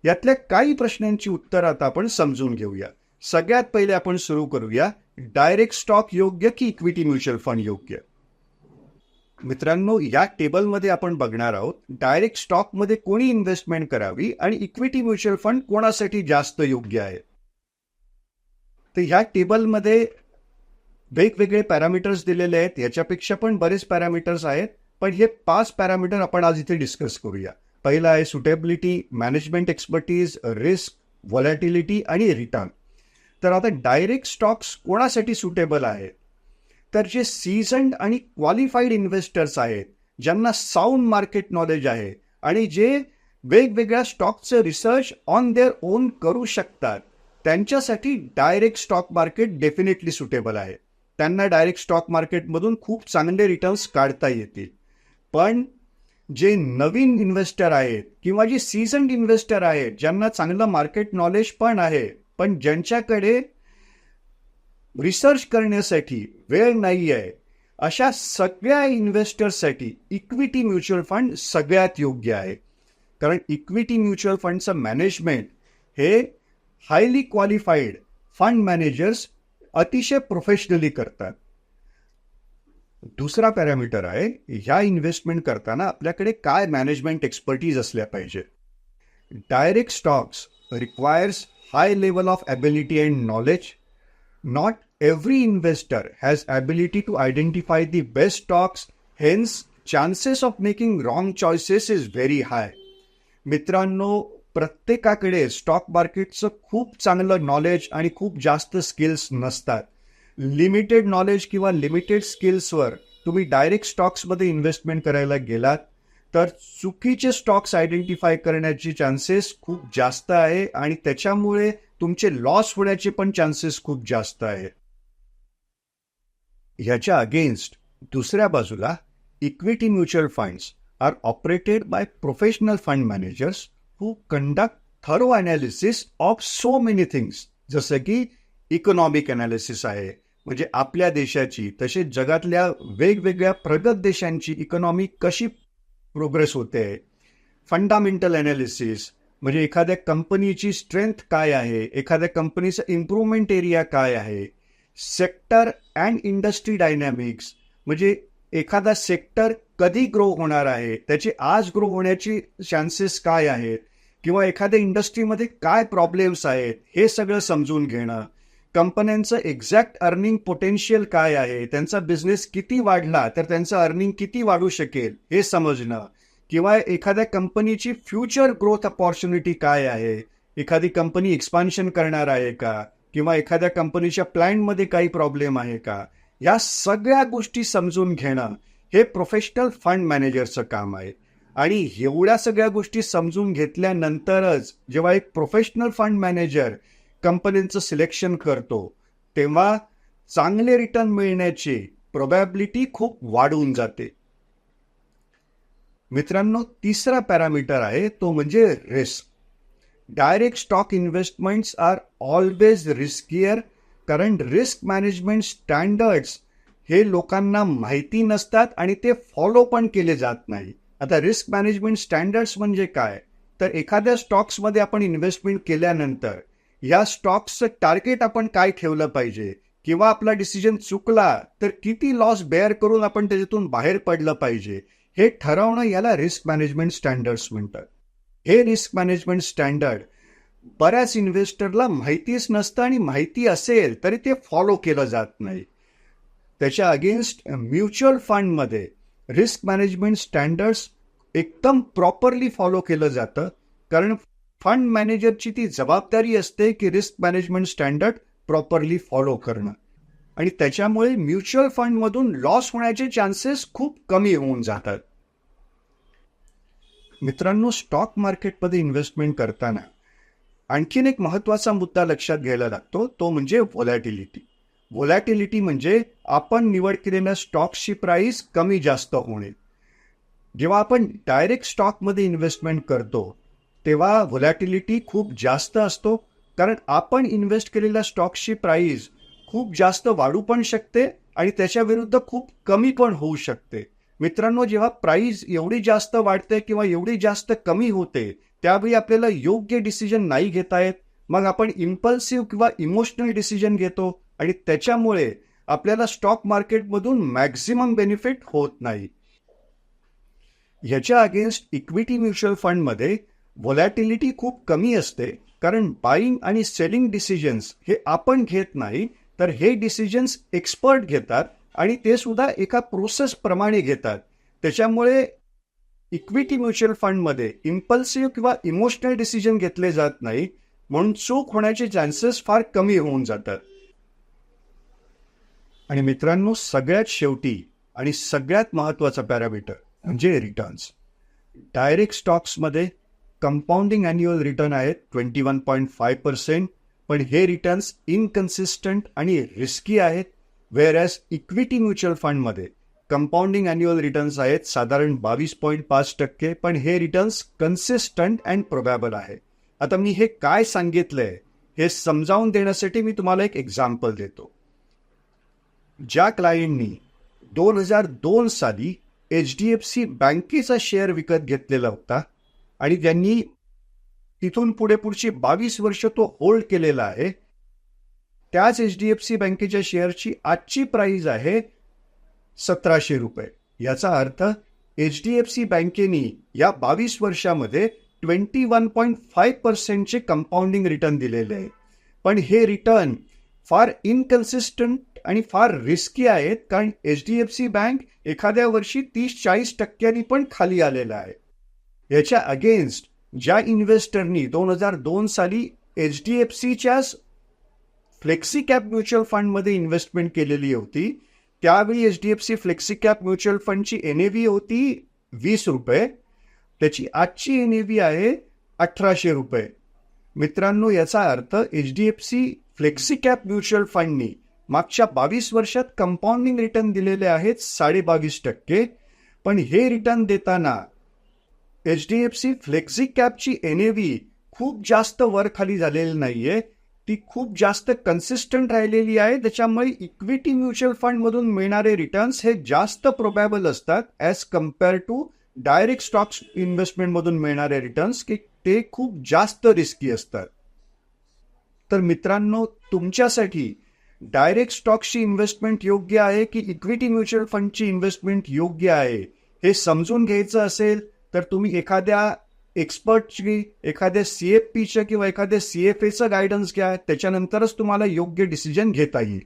यातल्या काही प्रश्नांची उत्तरं आता आपण समजून घेऊया. सगळ्यात पहिले आपण सुरू करूया, डायरेक्ट स्टॉक योग्य की इक्विटी म्युच्युअल फंड योग्य? मित्रांनो, या टेबलमध्ये आपण बघणार आहोत डायरेक्ट स्टॉकमध्ये कोणी इन्व्हेस्टमेंट करावी आणि इक्विटी म्युच्युअल फंड कोणासाठी जास्त योग्य आहे. तर ह्या टेबलमध्ये वेगवेगळे पॅरामीटर्स दिलेले आहेत, याच्यापेक्षा पण बरेच पॅरामीटर्स आहेत, पण हे 5 पॅरामीटर आपण आज इथे डिस्कस करूया. पहिला आहे suitability, management expertise, risk, volatility आणि रिटर्न. तर आता डायरेक्ट स्टॉक्स कोणासाठी सुटेबल आहेत? तर जे सीझन्ड आणि क्वालिफाईड इन्व्हेस्टर्स आहेत, ज्यांना साऊंड मार्केट नॉलेज आहे आणि जे वेगवेगळ्या स्टॉकचं रिसर्च ऑन देअर ओन करू शकतात, त्यांच्यासाठी direct stock market definitely suitable आहे. त्यांना डायरेक्ट स्टॉक मार्केटमधून खूप चांगले रिटर्न्स काढता येतील. पण जे नवीन इन्व्हेस्टर आहेत किंवा जे सीझन्ड इन्व्हेस्टर आहेत, ज्यांना चांगलं मार्केट नॉलेज पण आहे, पण ज्यांच्याकडे रिसर्च करण्यासाठी वेळ नाही आहे, अशा सगळ्या इन्व्हेस्टर्ससाठी इक्विटी म्युच्युअल फंड सगळ्यात योग्य आहे. कारण इक्विटी म्युच्युअल फंडचं मॅनेजमेंट हे हायली क्वालिफाईड फंड मॅनेजर्स अतिशय प्रोफेशनली करतात. दुसरा पॅरामीटर आहे, ह्या इन्व्हेस्टमेंट करताना आपल्याकडे काय मॅनेजमेंट एक्सपर्टीज असल्या पाहिजे. Direct stocks requires high level of ability and knowledge. Not every investor has ability to identify the best stocks, hence chances of making wrong choices is very high. मित्रांनो, प्रत्येकाकडे stock मार्केटचं खूप चांगलं knowledge आणि खूप जास्त स्किल्स नसतात. Limited knowledge किंवा लिमिटेड स्किल्सवर तुम्ही डायरेक्ट स्टॉक्समध्ये इन्व्हेस्टमेंट करायला गेलात तर चुकीचे स्टॉक्स आयडेंटिफाय करण्याची चान्सेस खूप जास्त आहे आणि त्याच्यामुळे तुमचे लॉस होण्याचे पण चान्सेस खूप जास्त आहे. ह्याच्या अगेन्स्ट दुसऱ्या बाजूला equity mutual funds are operated by professional fund managers who conduct thorough analysis of so many things. जसं की इकॉनॉमिक अनालिसिस आहे, म्हणजे आपल्या देशाची तसेच जगातल्या वेगवेगळ्या प्रगत देशांची इकॉनॉमी कशी प्रोग्रेस होते. फंडामेंटल अनालिसिस म्हणजे एखाद्या कंपनीची स्ट्रेंथ काय आहे, एखाद्या कंपनीचा इम्प्रूव्हमेंट एरिया काय आहे. सेक्टर अँड इंडस्ट्री डायनॅमिक्स म्हणजे एखादा सेक्टर कधी ग्रो होणार आहे, त्याचे आज ग्रो होण्याची चान्सेस काय आहेत, किंवा एखाद्या इंडस्ट्रीमध्ये काय प्रॉब्लेम्स आहेत हे सगळं समजून घेणं. कंपन्यांचं एक्झॅक्ट अर्निंग पोटेन्शियल काय आहे, त्यांचा बिझनेस किती वाढला तर त्यांचं अर्निंग किती वाढू शकेल हे समजणं, किंवा एखाद्या कंपनीची फ्युचर ग्रोथ अपॉर्च्युनिटी काय आहे, एखादी कंपनी एक्सपान्शन करणार आहे का, किंवा एखाद्या कंपनीच्या प्लॅनमध्ये काही प्रॉब्लेम आहे का, या सगळ्या गोष्टी समजून घेणं हे प्रोफेशनल फंड मॅनेजरचं काम आहे. आणि एवढ्या सगळ्या गोष्टी समजून घेतल्यानंतरच जेव्हा एक प्रोफेशनल फंड मॅनेजर कंपनीचं सिलेक्शन करतो, तेव्हा चांगले रिटर्न मिळण्याची प्रोबॅबिलिटी खूप वाढून जाते. मित्रांनो, तिसरा पॅरामीटर आहे तो म्हणजे risk. Direct stock investments are always riskier, कारण रिस्क मॅनेजमेंट स्टँडर्ड्स हे लोकांना माहिती नसतात आणि ते फॉलो पण केले जात नाही. आता रिस्क मॅनेजमेंट स्टँडर्ड्स म्हणजे काय, तर एखाद्या स्टॉक्समध्ये आपण इन्व्हेस्टमेंट केल्यानंतर या स्टॉक्सचं टार्गेट आपण काय ठेवलं पाहिजे, किंवा आपला डिसिजन चुकला तर किती लॉस बेअर करून आपण त्याच्यातून बाहेर पडलं पाहिजे, हे ठरवणं याला रिस्क मॅनेजमेंट स्टँडर्ड्स म्हणतात. हे रिस्क मॅनेजमेंट स्टँडर्ड बऱ्याच इन्व्हेस्टरला माहितीच नसतं आणि माहिती असेल तरी ते फॉलो केलं जात नाही. त्याच्या अगेन्स्ट म्युच्युअल फंडमध्ये रिस्क मॅनेजमेंट स्टँडर्ड्स एकदम प्रॉपरली फॉलो केलं जातं, कारण फंड मॅनेजरची ती जबाबदारी असते की risk management standard properly follow करणं, आणि त्याच्यामुळे म्युच्युअल फंडमधून लॉस होण्याचे चान्सेस खूप कमी होऊन जातात. मित्रांनो, स्टॉक मार्केटमध्ये इन्व्हेस्टमेंट करताना आणखीन एक महत्त्वाचा मुद्दा लक्षात घ्यायला लागतो, तो म्हणजे व्हॉलॅटिलिटी. व्हॉलॅटिलिटी म्हणजे आपण निवड केलेल्या स्टॉक्सची प्राइस कमी जास्त होणे. जेव्हा आपण डायरेक्ट स्टॉकमध्ये इन्व्हेस्टमेंट करतो तेव्हा व्हॉलॅटिलिटी खूप जास्त असतो, कारण आपण इन्व्हेस्ट केलेल्या स्टॉक्सची प्राइस खूप जास्त वाढू पण शकते आणि त्याच्या विरुद्ध खूप कमी पण होऊ शकते. मित्रांनो, जेव्हा प्राइस एवढी जास्त वाढते किंवा एवढी जास्त कमी होते, त्यावेळी आपल्याला योग्य डिसिजन नाही घेता येत. मग आपण इम्पल्सिव्ह किंवा इमोशनल डिसिजन घेतो आणि त्याच्यामुळे आपल्याला स्टॉक मार्केटमधून मॅक्झिमम बेनिफिट होत नाही. ह्याच्या अगेन्स्ट इक्विटी म्युच्युअल फंडमध्ये व्हॉलॅटिलिटी खूप कमी असते, कारण बाईंग आणि सेलिंग डिसिजन्स हे आपण घेत नाही, तर हे डिसिजन्स एक्सपर्ट घेतात आणि ते सुद्धा एका प्रोसेसप्रमाणे घेतात. त्याच्यामुळे इक्विटी म्युच्युअल फंडमध्ये इम्पल्सिव्ह किंवा इमोशनल डिसिजन घेतले जात नाही, म्हणून चूक होण्याचे चान्सेस फार कमी होऊन जातात. आणि मित्रांनो, सगळ्यात शेवटी आणि सगळ्यात महत्त्वाचा पॅरामीटर म्हणजे रिटर्न्स. डायरेक्ट स्टॉक्समध्ये कंपाऊंडिंग ॲन्युअल रिटर्न आहेत 21.5%, पण हे रिटर्न्स इनकन्सिस्टंट आणि रिस्की आहेत. वेअरॅज इक्विटी म्युच्युअल फंडमध्ये कंपाऊंडिंग ॲन्युअल रिटर्न्स आहेत साधारण 22.5%, पण हे रिटर्न्स कन्सिस्टंट अँड प्रोबॅबल आहे. आता मी हे काय सांगितलंय हे समजावून देण्यासाठी मी तुम्हाला एक एक्झाम्पल देतो. ज्या क्लायंटनी 2002 साली HDFC बँकेचा शेअर विकत घेतलेला होता आणि त्यांनी तिथून पुढची 22 वर्ष तो होल्ड केलेला आहे, त्याच HDFC बँकेच्या शेअरची आजची प्राइस आहे 1700 रुपये. याचा अर्थ HDFC बँकेनी या 22 वर्षामध्ये 21.5%चे कंपाऊंडिंग रिटर्न दिलेले आहे. पण हे रिटर्न फार इनकन्सिस्टंट आणि फार रिस्की आहेत, कारण HDFC बँक एखाद्या वर्षी 30-40% पण खाली आलेला आहे. याच्या अगेन्स्ट ज्या इन्व्हेस्टरनी 2002 साली HDFCच्याच फ्लेक्सी कॅप म्युच्युअल फंडमध्ये इन्व्हेस्टमेंट केलेली होती, त्यावेळी HDFC फ्लेक्सी कॅप म्युच्युअल फंडची NAV होती 20 रुपये, त्याची आजची NAV आहे 1800 रुपये. मित्रांनो, याचा अर्थ HDFC फ्लेक्सी कॅप म्युच्युअल फंडनी मागच्या 22 वर्षात कंपाऊंडिंग रिटर्न दिलेले आहेत 22.5%, पण हे रिटर्न देताना HDFC फ्लेक्सी कॅपची NAV खूप जास्त वर खाली झालेली नाहीये, ती खूप जास्त कन्सिस्टंट राहिलेली आहे. त्याच्यामुळे इक्विटी म्युच्युअल फंडमधून मिळणारे रिटर्न्स हे जास्त प्रोबॅबल असतात as compare to direct stocks इन्व्हेस्टमेंटमधून मिळणारे रिटर्न्स, की ते खूप जास्त रिस्की असतात. तर मित्रांनो, तुमच्यासाठी डायरेक्ट स्टॉक्सची इन्व्हेस्टमेंट योग्य आहे की इक्विटी म्युच्युअल फंडची इन्व्हेस्टमेंट योग्य आहे हे समजून घ्यायचं असेल तर तुम्ही एखाद्या एक्सपर्टची, एखाद्या CFPचं किंवा एखाद्या CFAचं गायडन्स घ्या. त्याच्यानंतरच तुम्हाला योग्य डिसिजन घेता येईल.